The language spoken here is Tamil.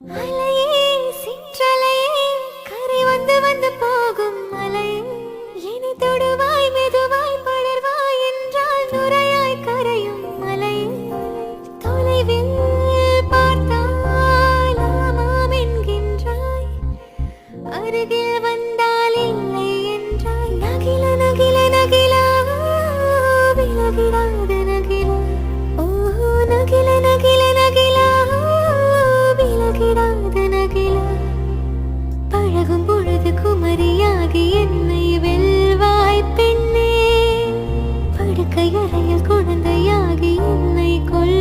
அலையே சிற்றலையே கரை வந்து வந்து போகும் மலையே இனி தொடுவாய் மெதுவாய் படர்வாய் என்றால் நுரையாய் கரையும் மலையே தொலைவில் பார்த்தால் ஆமாம் என்கின்றாய் அருகில் வந்தால் இல்லை என்றாய் நகில நகில நகிலா விலகிடாத நகிலா ஓஹோ நகில நகில நகிலா விலகிடாத நகிலா பழகும் பொழுது குமரியாகி என்னை வெல்வாய் பெண்ணே படுக்கை அறையில் குழந்தையாகி என்னை கொல்